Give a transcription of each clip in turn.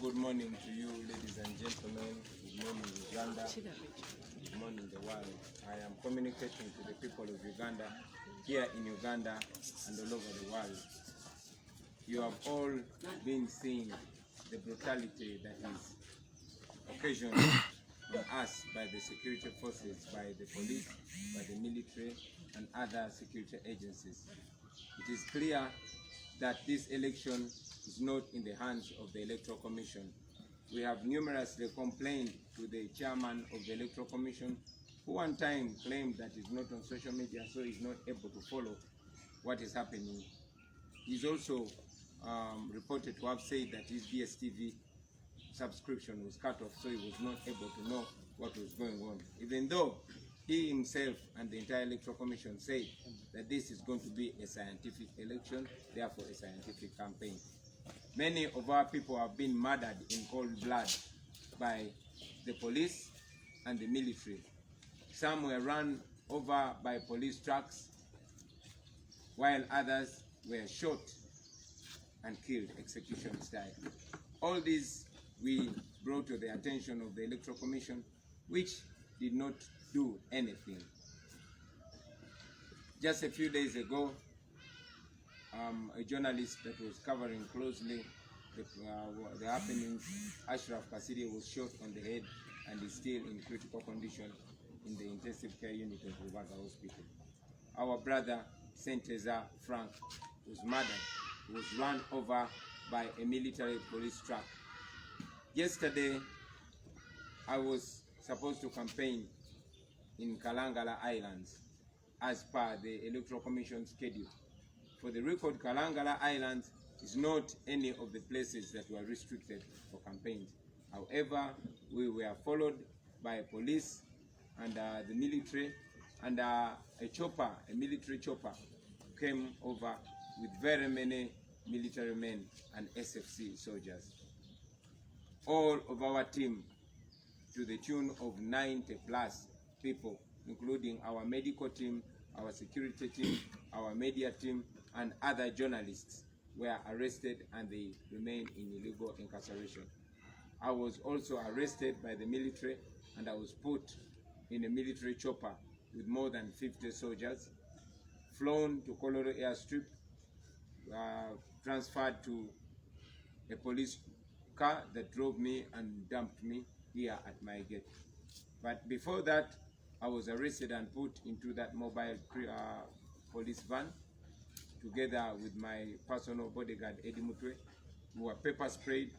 Good morning to you, ladies and gentlemen. Good morning, Uganda. Good morning, the world. I am communicating to the people of Uganda, here in Uganda and all over the world. You have all been seeing the brutality that is occasioned on us by the security forces, by the police, by the military, and other security agencies. It is clear that this election is not in the hands of the Electoral Commission. We have numerously complained to the chairman of the Electoral Commission, who one time claimed that he's not on social media, so he's not able to follow what is happening. He's also reported to have said that his DSTV subscription was cut off, so he was not able to know what was going on, even though he himself and the entire Electoral Commission said that this is going to be a scientific election, therefore a scientific campaign. Many of our people have been murdered in cold blood by the police and the military. Some were run over by police trucks, while others were shot and killed execution style. All these we brought to the attention of the Electoral Commission, which did not do anything. Just a few days ago, a journalist that was covering closely the happenings, Ashraf Kasiri, was shot on the head and is still in critical condition in the intensive care unit of Rubaga Hospital. Our brother, Senteza Frank, was murdered. He was run over by a military police truck. Yesterday, I was supposed to campaign in Kalangala Islands as per the Electoral Commission schedule. For the record, Kalangala Islands is not any of the places that were restricted for campaigns. However, we were followed by police and the military, and a military chopper came over with very many military men and SFC soldiers. All of our team, to the tune of 90 plus people, including our medical team, our security team, our media team, and other journalists, were arrested and they remain in illegal incarceration. I was also arrested by the military and I was put in a military chopper with more than 50 soldiers, flown to Kololo airstrip, transferred to a police car that drove me and dumped me here at Magele. But before that, I was arrested and put into that mobile police van together with my personal bodyguard, Eddie Mutwe, who were pepper sprayed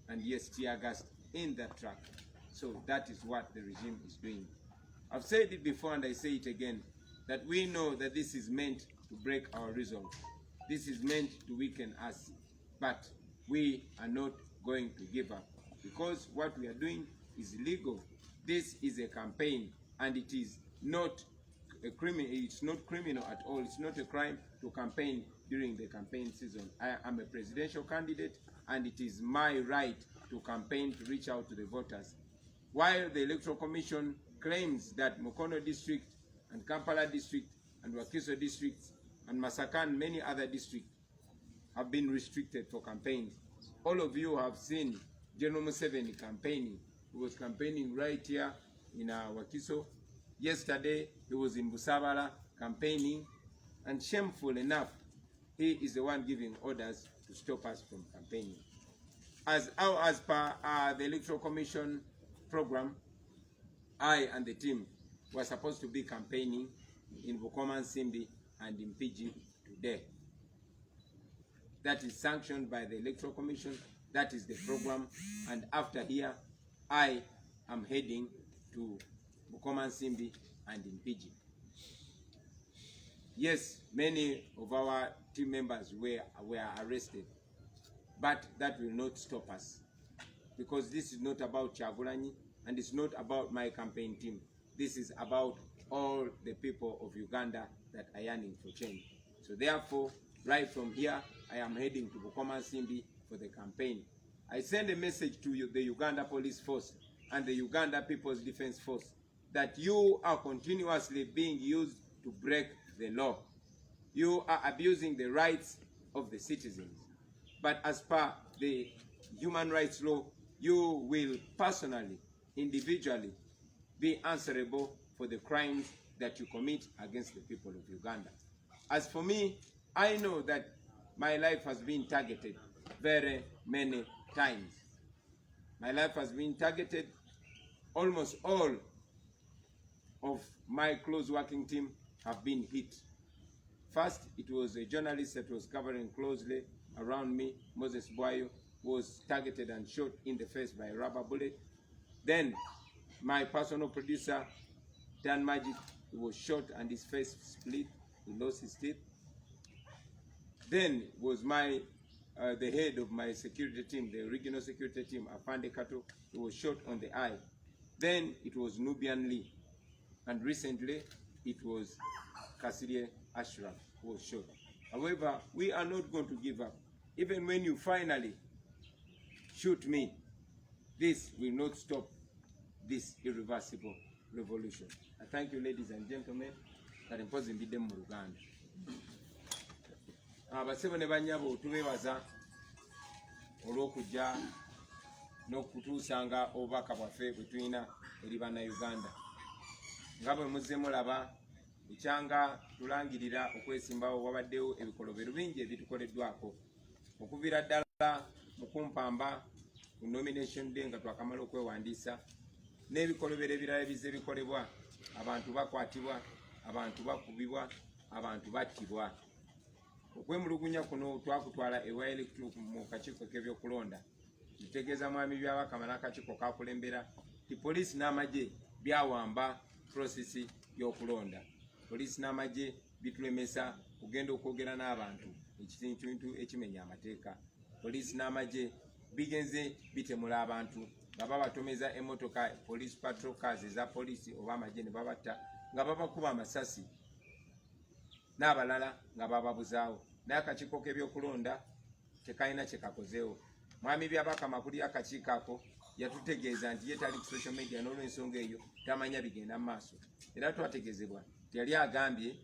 and yes, tear gassed in that truck. So that is what the regime is doing. I've said it before and I say it again, that we know that this is meant to break our resolve. This is meant to weaken us, but we are not going to give up, because what we are doing is legal. This is a campaign and it is not a criminal. It's not criminal at all. It's not a crime to campaign during the campaign season. I am a presidential candidate and it is my right to campaign, to reach out to the voters. While the Electoral Commission claims that Mukono district and Kampala district and Wakiso districts and Masaka and many other districts have been restricted for campaigns. All of you have seen General Museveni campaigning. He was campaigning right here in Wakiso. Yesterday, he was in Busabala campaigning, and shameful enough, he is the one giving orders to stop us from campaigning. As per the Electoral Commission program, I and the team were supposed to be campaigning in Bukoma Simbi and in PG today. That is sanctioned by the Electoral Commission. That is the program. And after here, I am heading to Bukoma Simbi and in PG. Yes, many of our team members were arrested, but that will not stop us, because this is not about Chagulanyi and it's not about my campaign team. This is about all the people of Uganda that are yearning for change. So therefore, right from here, I am heading to Bukoma Simbi for the campaign. I send a message to the Uganda Police Force and the Uganda People's Defense Force that you are continuously being used to break the law. You are abusing the rights of the citizens. But as per the human rights law, you will personally, individually, be answerable for the crimes that you commit against the people of Uganda. As for me, I know that my life has been targeted very many times. My life has been targeted. Almost all of my close working team have been hit. First, it was a journalist that was covering closely around me, Moses Boyo, was targeted and shot in the face by a rubber bullet. Then, my personal producer, Dan Magic, he was shot and his face split. He lost his teeth. Then was the head of my security team, the regional security team, Afande Kato. He was shot on the eye. Then it was Nubian Lee. And recently, it was Kasirye Ashraf who was shot. However, we are not going to give up. Even when you finally shoot me, this will not stop this irreversible revolution. I thank you, ladies and gentlemen, that imposing bidem mu Uganda. Abasebo ne banyabo tubebaza olw'okujja n'okutuusanga obubaka bwaffe bwe tulina eri bannayuganda. Nga bwe muzze mulaba ekyanga tulangirira okwesimbawo wabaddewo ebikolobero bingi ebitukoleddwako okuviira ddala mu kumpamba ku nomination day nga twakamala okwewandiisa n'ebikolobero ebirala ebizze bikolebwa, abantu bakwatibwa, abantu bakubibwa, abantu battibwa. Okwemulugunya kuno twakutwala ewa electoral mu kakiiko k'ebyokulonda. Tutegeeza mwami byabakama n'akakiiko kakulembera ti poliisi n'amagye byawamba prosesi y'okulonda. Poliisi n'amagye bitulemesa kugenda okwogera n'abantu ekintu ekimenya amateeka. Poliisi n'amagye bigenze bitemula abantu nga babatomeza emmotoka police patrol cars eza poliisi oba amagye ne babatta nga babakuba amasasi n'abalala nga bababuzaawo. Naye akakiiko k'ebyokulonda tekalina kye kakozeewo. Mwami byabakama kuli akakiiko ako yatutegeeza nti ye tali ku social media n'olw'ensonga eyo tamanya bigenda mu maaso. Era twategeezebwa teyali agambye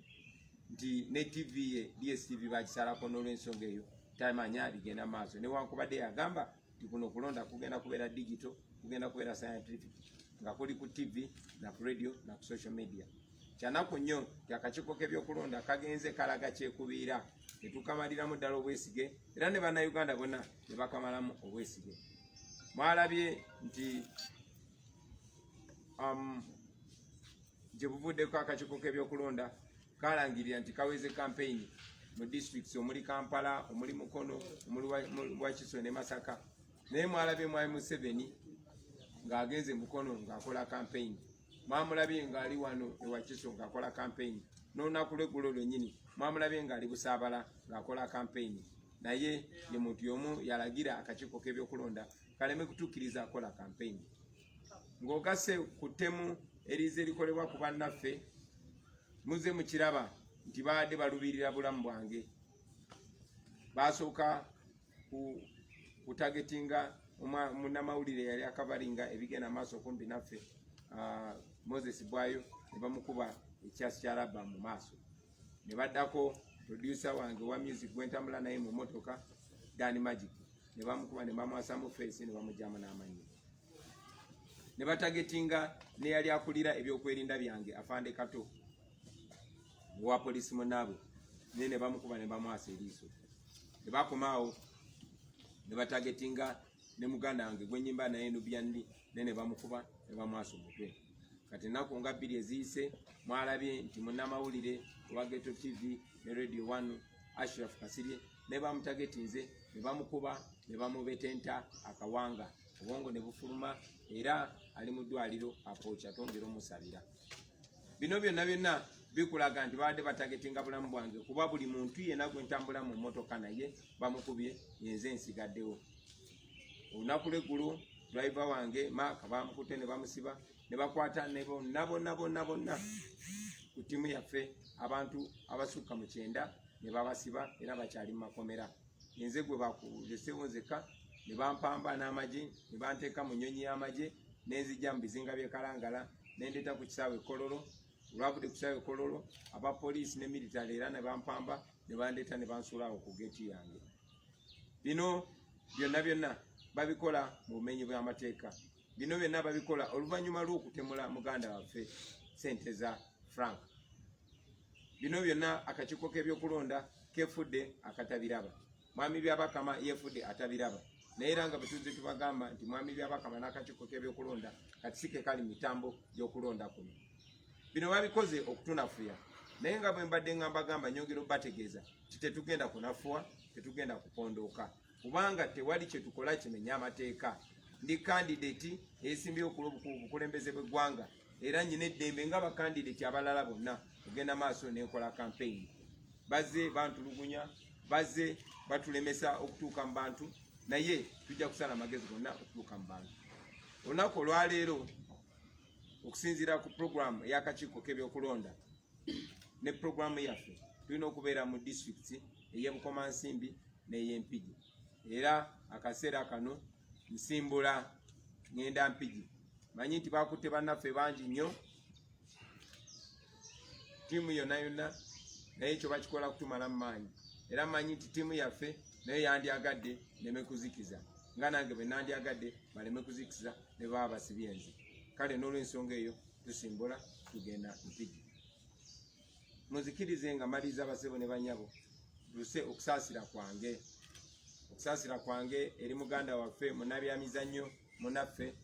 nti ne TV ye DSTV bagisalako n'olw'ensonga eyo tamanya bigenda mu maaso. Newankubadde yagamba nti kuno okulonda kugenda kubeera digital, kugenda kubeera scientific, nga kuli ku TV na ku radio na ku social media. Kyanaku nnyo nti akakiiko k'ebyokulonda kagenze kalaga kyekubiira ne tukamaliramu ddala obwesige era ne bannayuganda bonna ne bakamalamu obwesige. Mwalabye nti gye buvuddeko akakiiko k'ebyokulonda kalangirira nti kaweze campaign mu districts omuli Kampala, omuli Mukono, omuli Wakiso ne Masaka. Naye mwalabye mwami Museveni ng'agenze Mukono ng'akola campaign. Mwamulabye ng'ali wano e Wakiso ng'akola campaign. N'olunaku lw'eggulo lwennyini mwamulabye ng'ali Busaabala ng'akola campaign. Naye ye muntu y'omu yalagira akakiiko k'ebyokulonda kaleme kutuukiriza akola campaign. Ng'ogase ku ttemu erize likolebwa ku bannaffe, muze mukiraba nti baadde balubirira bulamu bwange. Basooka kutagetinga munnamawulire yali akavalinga ebigenda maaso kumpi naffe, Moses Bwayo, ne bamukuba ekyasi kya labba mu maaso. Ne baddako producer wange wa music gwentambula naye mu motoka, Dan Magic, ne bamukuba ne bamwasa mu face ne bamujjama n'amanyi. Ne batagetinga ne yali akulira ebyokwerinda byange Afande Kato wa polisi munaabwe, ne bamukuba ne bamwasa eriiso. Ne bakomaawo ne batagetinga ne muganda wange gwenyimba naye Nubian Lee, ne bamukuba ne bamwasa omutwe. Kati ennaku nga bbiri eziyise mwalabye nti munnamawulire wa Ghetto TV ne Radio 1 Ashraf Kasirye ne bamutagetinze ne bamukuba ne bamubetenta akawanga, obwongo ne bufuluma era ali mu ddwaliro apoocha, tongera omusabira. Bino byonna bikulaga nti baadde batagetinga bulamu bwange kuba buli muntu yenna gwe ntambula mu mmotoka naye bamukubye yenze nsigaddewo. Olunaku lw'eggulu driver wange Mark bamukutte ne bamusiba ne bakwata ne bonna ku ttiimu yaffe abantu abasukka mu 9 ne babasiba era bakyali mu makomera. Yenze gwe bakuleseewo nzekka ne bampamba n'amagye ne banteeka mu nnyonyi y'amagye n'enzijja mu bizinga by'e Kalangala ne ndeeta ku kisaawe Kololo. Olwavudde ku kisaawe Kololo abapoliisi ne military era ne bampamba ne bandeeta ne bansuulaawo ku geeti yange. Bino byonna babikola mu bumenyi bw'amateeka. Bino byonna babikola oluvannyuma lw'okutemula muganda waffe ssente za frank. Bino byonna akakiiko k'ebyokulonda kefudde akatabiraba. Mwami Byabakama yefudde atabiraba. Naye era nga bwe tuzze tubagamba nti Mwami Byabakama n'akakiiko k'ebyokulonda kati si ke kali mitambo gy'okulonda kuno. Bino babikoze okutunafuya. Naye nga bwe mbadde nga mbagamba nyongera obbategeeza nti tetugenda kunafuwa, tetugenda kupondooka. Kubanga tewali kye tukola kimenya amateeka. Ndi kandidati eyeesimbyewo ku bukulembeze bw'eggwanga era nnyina eddembe nga bakandidati abalala bonna ogenda maaso n'enkola campaign. Bazze bantulugunya, bazze batulemesa okutuuka mu bantu, naye tujja kusala amagezi gonna okutuuka mu bantu. Olunaku olwaleero okusinziira ku programu ey'akakiiko k'ebyokulonda ne programu yaffe tulina okubeera mu disitulikiti ey'Ebukomansimbi n'ey'Empigi. Era akaseera kano nsimbula ngenda Mpigi. Manyi nti bakutte bannaffe bangi nnyo, ttiimu yonna yonna, naye ekyo bakikola kutumala mu maanyi. Era manyi nti ttiimu yaffe naye yandyagadde neme kuzikiza, nga nange bwe nandyagadde baleme kuzikiza ne baba basibye enzi. Kale n'olw'ensonga eyo tusimbula tugenda Mpigi. Muzikirize nga maliriza basebo ne banyabo luse okusaasira kwange. Okusaasira kwange eri muganda waffe munnabyamizannyo munaffe,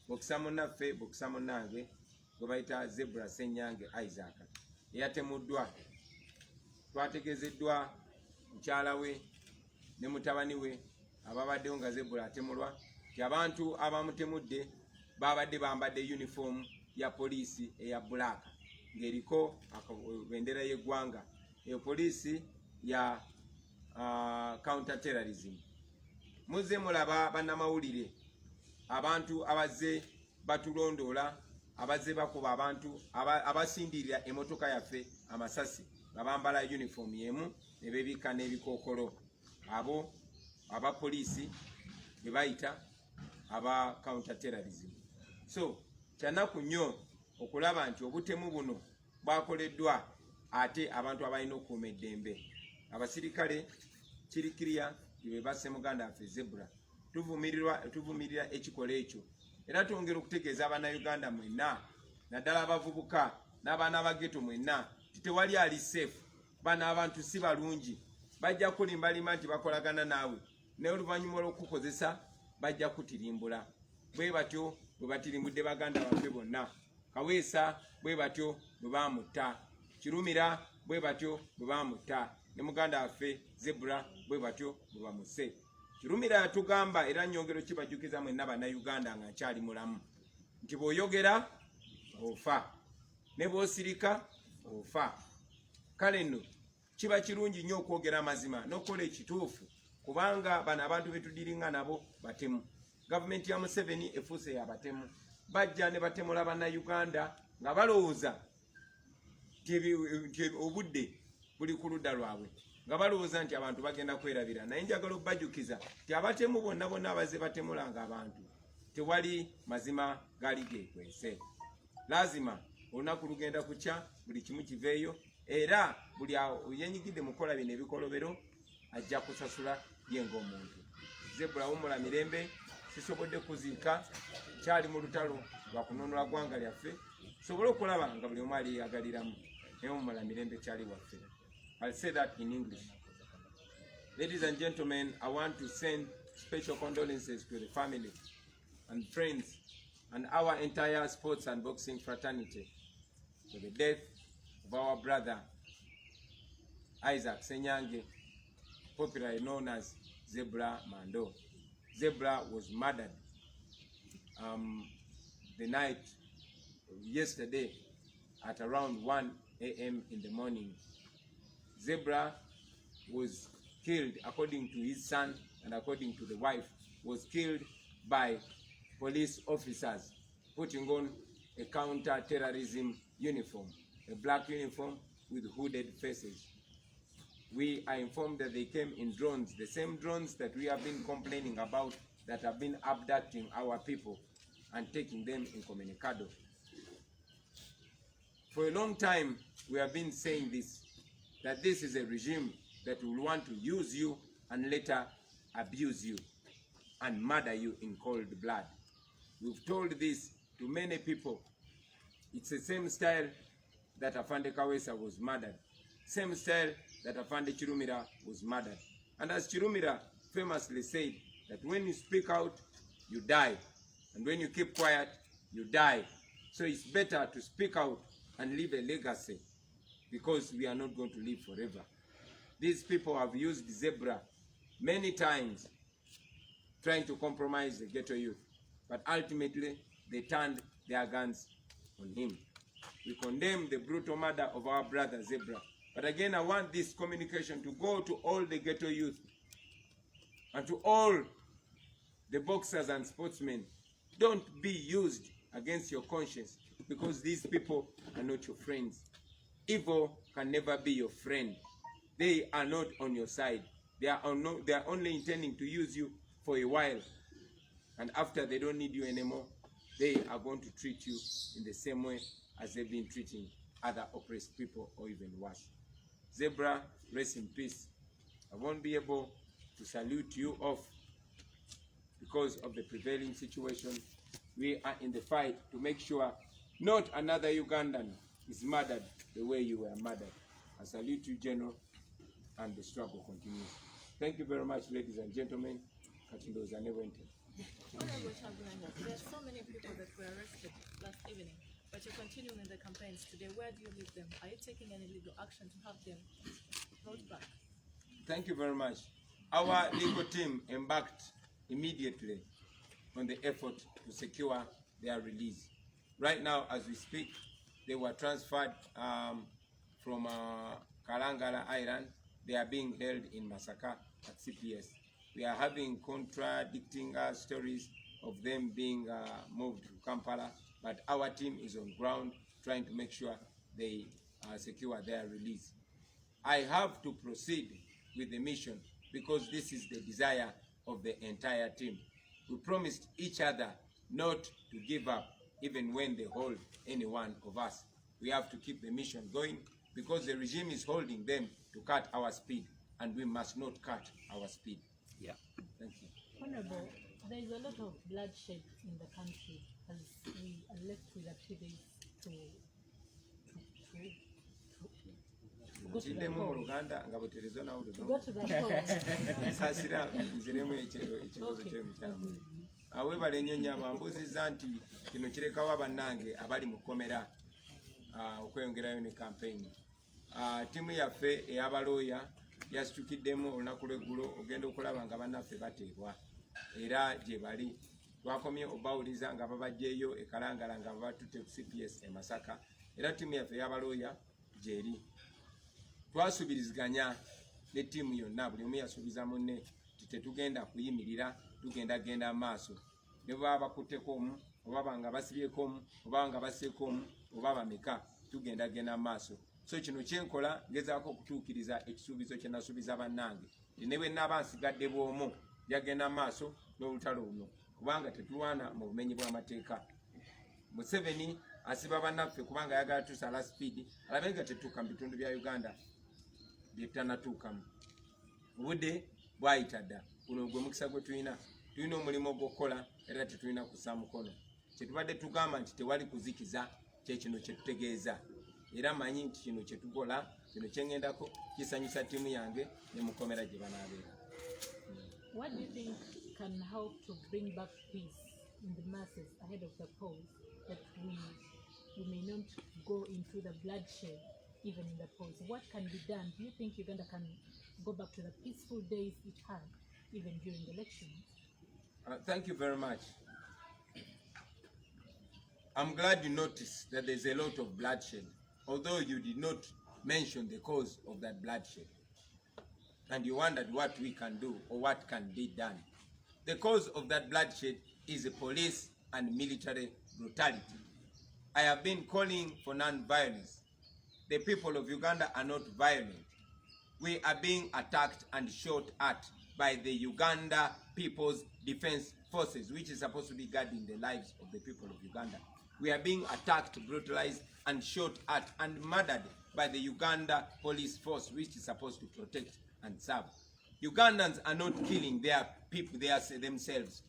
bokisa munaffe, bokisa munnange gwe bayita Zebra Ssenyange Isaac eyatemuddwa. Twategezeddwa mukyala we ne mutabani we ababaddewo nga Zebra atemulwa nti abantu abamutemudde babadde bambadde uniform ya poliisi eya black ng'eriko bendera y'eggwanga. Eyo poliisi ya counter terrorism. Muzze mulaba bannamawulire abantu abazze batulondoola, abazze bakuba abantu abasindirira emotoka yaffe amasasi nga bambala uniform yemu ne beebika n'ebikookolo. Abo abapoliisi be bayita aba counter terrorism. So kyanaku nnyo okulaba nti obutemu buno bwakoleddwa ate abantu abalina okukuuma eddembe. Abasirikale kirikiriya be basse muganda waffe Zebra. Tuvumirira ekikola ekyo. Era twongera okutegeeza Abannayuganda mwenna, naddala abavubuka n'abaana bageto mwenna, titewali ali safe. Bano abantu si balungi. Bajja kulimbalima nti bakolagana naawe, naye oluvannyuma olw'okukozesa bajja kutirimbula. Bwe batyo bwe batirimbudde baganda baffe bonna. Kaweesa bwe batyo bwe baamutta. Kirumira bwe batyo bwe baamutta. Ne muganda waffe Zebra bwe batyo bwe bamuse. Kirumira yatugamba era nnyongero kibajjukiza mwenna Bannayuganda nga nkyali mulamu nti bw'oyogera ofa, ne bw'osirika ofa. Kale nno kiba kirungi nnyo okwogera amazima n'okukola ekituufu, kubanga bano abantu betudiringa nabo batemu. Gavumenti ya Museveni efuuse yabatemu. Bajja ne batemula Bannayuganda nga balowooza nti obudde buli ku ludda lwabwe, nga balowooza nti abantu bagenda kwerabira. Naye njagala okubajjukiza nti abatemu bonna bonna abazze batemulanga abantu tewali mazima gali gekwese. Lazima olunaku lugenda kukya, buli kimu kiveeyo, era buli yenyigidde mukola bino ebikolobero ajja kusasula ye ng'omuntu. Zebra wumula mirembe, sisobodde kuziika, kyali mu lutalo lwa kununula ggwanga lyaffe, sobole okulaba nga buli omu aliyagaliramu, naye wumula mirembe kyali waffe. I'll say that in English. Ladies and gentlemen, I want to send special condolences to the family and friends and our entire sports and boxing fraternity for the death of our brother Isaac Ssenyange, popularly known as Zebra Mando. Zebra was murdered the night yesterday at around 1 a.m. in the morning. Zebra was killed, according to his son and according to the wife, was killed by police officers putting on a counter-terrorism uniform, a black uniform with hooded faces. We are informed that they came in drones, the same drones that we have been complaining about that have been abducting our people and taking them incommunicado. For a long time, we have been saying this, that this is a regime that will want to use you and later abuse you. and murder you in cold blood. We've told this to many people. It's the same style that Afande Kawesa was murdered. Same style that Afande Chirumira was murdered. And as Chirumira famously said, that when you speak out, you die. And when you keep quiet, you die. So it's better to speak out and leave a legacy, because we are not going to live forever. These people have used Zebra many times trying to compromise the ghetto youth, but ultimately they turned their guns on him. We condemn the brutal murder of our brother Zebra. But again, I want this communication to go to all the ghetto youth and to all the boxers and sportsmen. Don't be used against your conscience, because these people are not your friends. Evil can never be your friend. They are not on your side. They are only intending to use you for a while. And after they don't need you anymore, they are going to treat you in the same way as they've been treating other oppressed people, or even worse. Zebra, rest in peace. I won't be able to salute you off because of the prevailing situation. We are in the fight to make sure not another Ugandan is murdered the way you were murdered. I salute you, General, and the struggle continues. Thank you very much, ladies and gentlemen. Katindo's an event. There are so many people that were arrested last evening, but you're continuing the campaigns today. Where do you leave them? Are you taking any legal action to have them brought back? Thank you very much. Our legal team embarked immediately on the effort to secure their release. Right now, as we speak, they were transferred from Kalangala Island. They are being held in Masaka at CPS. We are having contradicting stories of them being moved to Kampala, but our team is on ground trying to make sure they secure their release. I have to proceed with the mission because this is the desire of the entire team. We promised each other not to give up even when they hold any one of us. We have to keep the mission going because the regime is holding them to cut our speed, and we must not cut our speed. Yeah. Thank you. Honorable, there is a lot of bloodshed in the country as we are left with a few days to go to the polls. Go to the polls. Awebale nnyo nnyama mbuuzizza nti kino kirekawo abannange abali mu kkomera okweyongerayo ne kampeyini. Ttiimu yaffe ey'abalooya yasitukiddemu olunaku lw'eggulo ogenda okulaba nga bannaffe bateebwa era gye bali. Twakomye obawuliza nga babajjeeyo e Kalangala nga babatutte ku CPS e Masaka, era ttiimu yaffe ey'abalooya gy'eri. Twasuubiriziganya ne ttiimu yonna, buli omu yasuubiza munne nti tetugenda kuyimirira, tugenda genda maaso. Ne baba bakutteko omu, oba nga basibyeko omu, oba nga basseeko omu, oba bameka, tugenda genda maaso. So kino kyenkola ngezaako okutuukiriza ekisuubizo kye nasuubiza bannange. Ne bwe nnaaba nsigadde bw'omu njagenda maaso n'olutalo luno, kubanga tetulwana mu bumenyi bw'amateeka. Museveni asiba bannaffe kubanga ayagala tusala sipiidi, alabe nga tetuuka mu bitundu bya Uganda bye tutanatuukamu. Obudde bwayita dda, guno gwe mukisa gwe tulina. Tulina omulimu ogw'okukola era tetulina kussa mukono. Kye tubadde tugamba nti tewali kuzikiza, kye kino kye tutegeeza. Era manyi nti kino kye tukola, kino kye ngendako kisanyusa ttiimu yange ne mu kkomera gye banaabeera. What do you think can help to bring back peace in the masses ahead of the polls, that we may not go into the bloodshed even in the polls? What can be done? Do you think Uganda can go back to the peaceful days it had even during the elections? Thank you very much. I'm glad you noticed that there's a lot of bloodshed, although you did not mention the cause of that bloodshed. And you wondered what we can do or what can be done. The cause of that bloodshed is the police and military brutality. I have been calling for non-violence. The people of Uganda are not violent. We are being attacked and shot at by the Uganda People's Defense Forces, which is supposed to be guarding the lives of the people of Uganda. We are being attacked, brutalized, and shot at and murdered by the Uganda police force, which is supposed to protect and serve. Ugandans are not killing their people, themselves.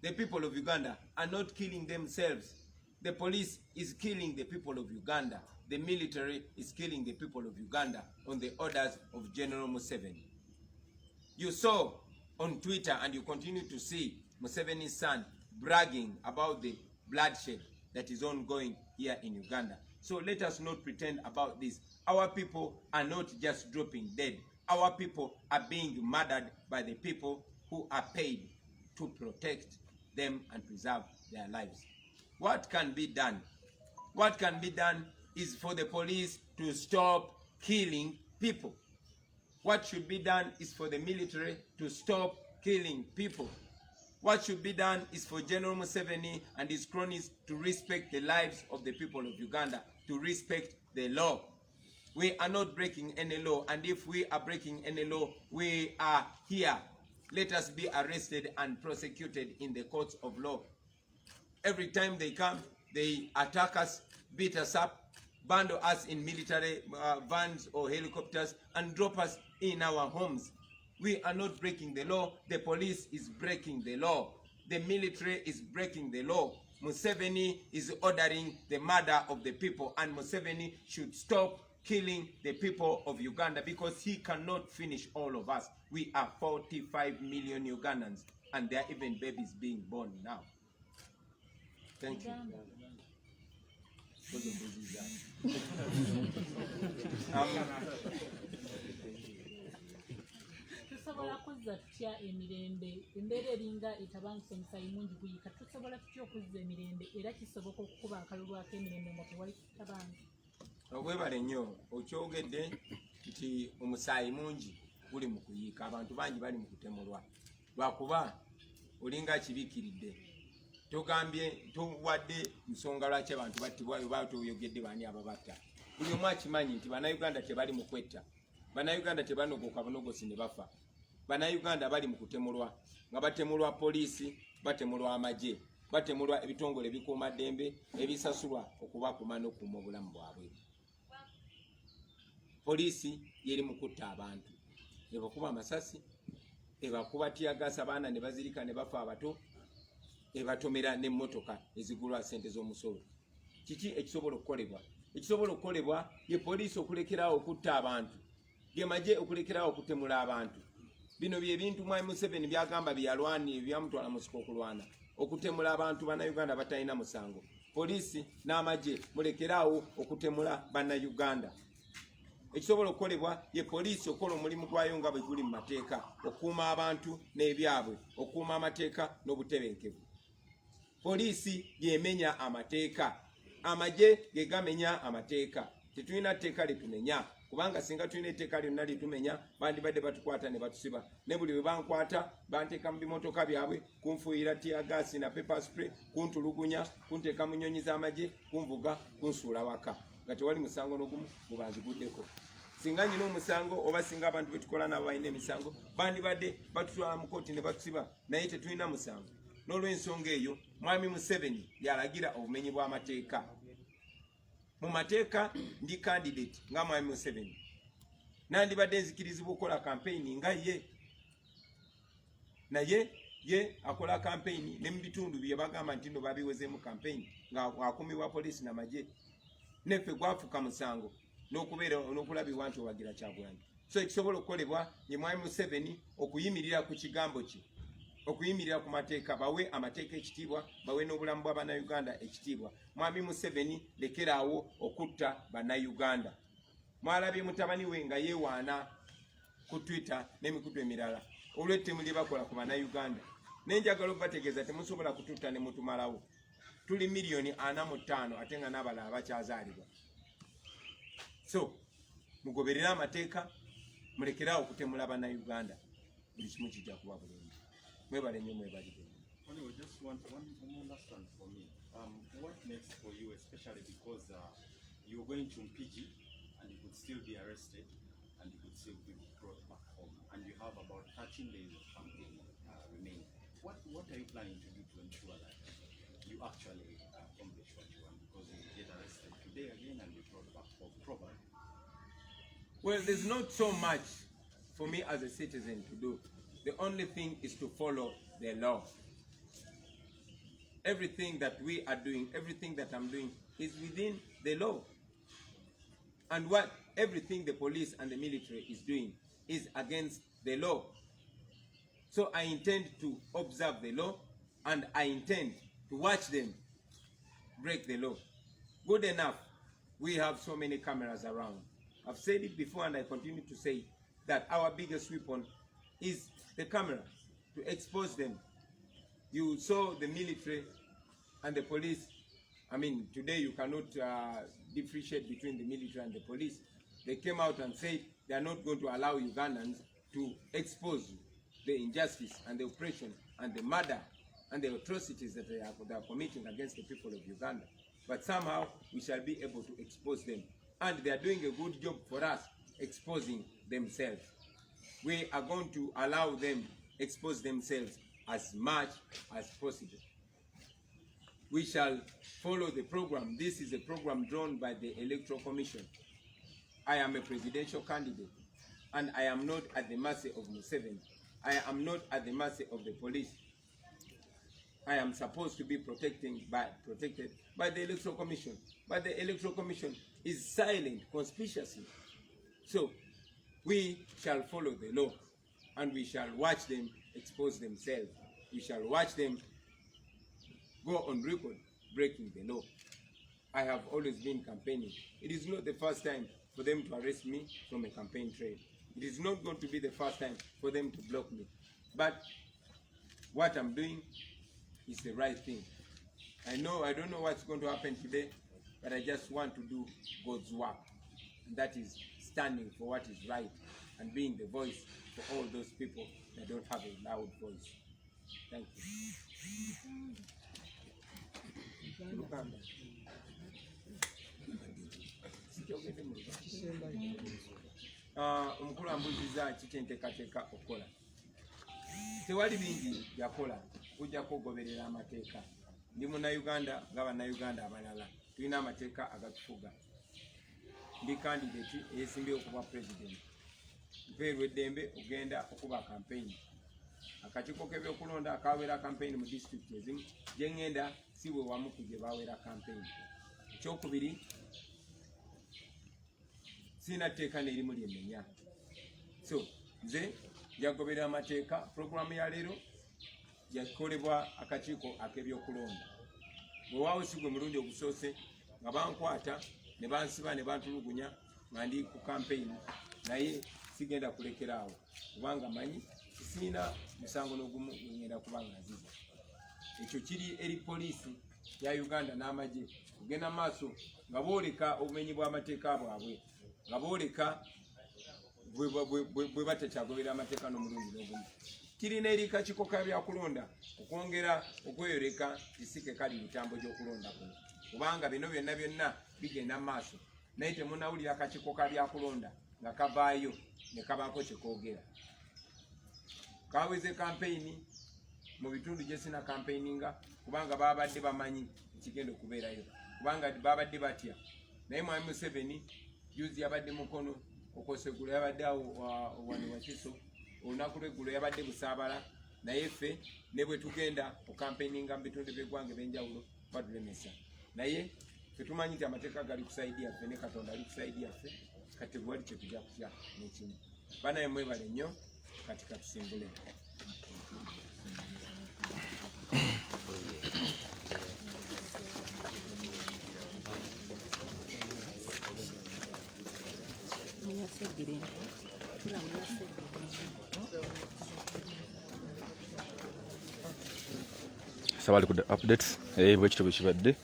The people of Uganda are not killing themselves. The police is killing the people of Uganda. The military is killing the people of Uganda on the orders of General Museveni. You saw on Twitter, and you continue to see Museveni's son bragging about the bloodshed that is ongoing here in Uganda. So let us not pretend about this. Our people are not just dropping dead. Our people are being murdered by the people who are paid to protect them and preserve their lives. What can be done? What can be done is for the police to stop killing people. What should be done is for the military to stop killing people. What should be done is for General Museveni and his cronies to respect the lives of the people of Uganda, to respect the law. We are not breaking any law, and if we are breaking any law, we are here. Let us be arrested and prosecuted in the courts of law. Every time they come, they attack us, beat us up, bundle us in military vans or helicopters, and drop us in our homes. We are not breaking the law. The police is breaking the law. The military is breaking the law. Museveni is ordering the murder of the people, and Museveni should stop killing the people of Uganda, because he cannot finish all of us. We are 45 million Ugandans, and there are even babies being born now. Thank you. Tusobola kuzza tutya emirembe embeera eringa etabangisa omusaayi mungi guyika, tusobola tutya okuzza emirembe era kisoboka okukuba akalulu ak'emirembe nga tewali tabangi? Obwebale nnyo okyogedde nti omusaayi mungi guli mu kuyiika, abantu bangi bali mu kutemulwa lwakuba olinga kibikiridde. Togambye tuwadde nsonga lwaki abantu battibwa, oba tuyogedde bani ababatta. Buli omu akimanyi nti bannayuganda tebali mu kwetta, bannayuganda tebanogoka bunogosi ne bafa. Bannayuganda bali mu kutemulwa, nga batemulwa poliisi, batemulwa amagye, batemulwa ebitongole ebikuuma ddembe ebisasulwa okubakuuma n'okuuma obulamu bwabwe. Poliisi yeri mu kutta abantu, ebakuba amasasi, ebakuba tiyagasa, abaana ne bazirika ne bafa abato, ebatomera n'emmotoka ezigulwa ssente z'omusolo. Kiki ekisobola okukolebwa? Ekisobola okukolebwa ye poliisi okulekerawo okutta abantu, ge magye okulekerawo okutemula abantu. Bino bye bintu Mwami Museveni byagamba byalwani byamutwala mu siko okulwana, okutemula abantu bannayuganda batalina musango. Poliisi n'amagye mulekerawo okutemula bannayuganda. Ekisobola okukolebwa ye poliisi okola omulimu gwayo nga bwe guli mu mateeka, okuuma abantu n'ebyabwe, okuuma amateeka n'obutebenkevu. Poliisi yemenya amateeka, amagye ge gamenya amateeka. Tetulina tteeka litumenya, kubanga singa tulina etteeka lyonna litumenya bandibadde batukwata ne batusiba. Ne buli bwe bankwata banteeka mu bimotoka byabwe, kunfuuyira tiyagaasi na pepper spray, kuntulugunya, kunteeka mu nnyonyi z'amagye, kunvuga, kunsuula waka, nga tewali musango n'ogumu gubanziguddeko. Singa nyina omusango oba singa abantu betukola nabo balina emisango bandibadde batutwala mu kooti ne batusiba, naye tetulina musango. N'olw'ensonga eyo Mwami Museveni yalagira obumenyi bw'amateeka. Mu mateeka ndi candidate nga Mwami Museveni, nandibadde nzikirizibwa okukola campaign nga ye, naye ye akola campaign ne mu bitundu bye bagamba nti no babiwezeemu campaign nga akumibwa poliisi n'amagye, neffe gwafuka musango n'okulabibwa nti owagira Kyagulanyi. So ekisobola okukolebwa ye Mwami Museveni okuyimirira ku kigambo kye, okuyimirira ku mateeka, bawe amateeka ekitiibwa, bawe n'obulamu bwa bannayuganda ekitiibwa. Mwami Museveni lekeraawo okutta bannayuganda. Mwalabye mutabani we nga yeewaana ku Twitter n'emikutu emirala olw'ettemu lye bakola ku bannayuganda. Nenjagala okubategeeza temusobola kututta ne mutumalawo. Tuli miliyoni 45 ate nga n'abalala bakyazaalibwa. So mugoberera amateeka, mulekeraawo okutemula bannayuganda, buli kimu kijja kuba bulungi. Mwebale nnyo, mwebalire. Anyway, just want one understand for me. What next for you, especially because you're going to Mpigi and you could still be arrested and you could still be brought back home, and you have about 13 days of campaign remaining. What are you planning to do to ensure that you actually accomplish what you want? Because you get arrested today again and you're brought back home, probably. Well, there's not so much for me as a citizen to do. The only thing is to follow the law. Everything that we are doing, everything that I'm doing is within the law. And what everything the police and the military is doing is against the law. So I intend to observe the law, and I intend to watch them break the law. Good enough, we have so many cameras around. I've said it before and I continue to say that our biggest weapon is the camera, to expose them. You saw the military and the police. I mean, today you cannot differentiate between the military and the police. They came out and said they are not going to allow Ugandans to expose the injustice and the oppression and the murder and the atrocities that they are committing against the people of Uganda. But somehow we shall be able to expose them. And they are doing a good job for us exposing themselves. We are going to allow them expose themselves as much as possible. We shall follow the program. This is a program drawn by the Electoral Commission. I am a presidential candidate, and I am not at the mercy of Museveni. I am not at the mercy of the police. I am supposed to be protected by the Electoral Commission. But the Electoral Commission is silent conspicuously. So we shall follow the law, and we shall watch them expose themselves. We shall watch them go on record breaking the law. I have always been campaigning. It is not the first time for them to arrest me from a campaign trail. It is not going to be the first time for them to block me. But what I'm doing is the right thing. I don't know what's going to happen today, but I just want to do God's work. And that is standing for what is right and being the voice for all those people that don't have a loud voice. Thank you. Omukulu ambuuziza kiki enteekateeka okukola. Tewali bingi byakola kujja kugoberera amateeka. Ndi munnayuganda nga bannayuganda abalala. Tulina amateeka agatufuga. Ndi kandidate eyeesimbyewo okuba president. Mpeerwa eddembe ogenda okuba campaign. Akakiiko k'ebyokulonda akaweera campaign mu district ezimu gye ngenda si bwe wamu ku gye baweera campaign. Ekyokubiri, sina tteeka n'erimu lyemmenya. So nze njagoberera amateeka. Programu ya leero yakolebwa akakiiko ak'ebyokulonda. Bwewaawo si gwe mulundi ogusoose nga bankwata ne bansiba ne bantulugunya nga ndi ku campaign, naye sigenda kulekera awo kubanga manyi sina musango n'ogumu ngenda kubanga nziza. Ekyo kiri eri poliisi ya Uganda n'amagye kugenda maaso nga booleka obumenyi bw'amateeka bwabwe, nga booleka bwe batakyagoberera amateeka n'omulundi n'ogumu. Kirina eri kakiiko ka byakulonda okwongera okweyoleka kisike kali mitambo gy'okulonda kuno, kubanga bino byonna byonna bigenda maaso, naye temunawulira akakiiko ka byakulonda nga kavaayo ne kabaako kye koogera. Kaweze campaign mu bitundu gye sina campaigninga kubanga babadde bamanyi ekigenda okubeerayo, kubanga babadde batya. Naye Mwami Museveni juzi yabadde mukono okoseggulo, yabadde awo wano Wakiso, olunaku lw'eggulo yabadde Busaabala, naye ffe ne bwe tugenda okucampaigninga mu bitundu by'eggwanga ebyenjawulo badulemesa. Naye ffe tumanyi nti amateeka gali kusaidia ffe ne Katonda ali kusaidia ffe, kati wali kye tujja kutya n'ekimu. Banaye mwebale nnyo, kati katusimbule. Sabali ku updates bwekityo bwe kibadde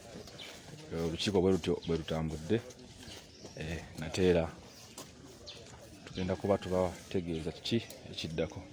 obukiiko bwe lutambudde, nateera tugenda kuba tubategeeza kiki ekiddako.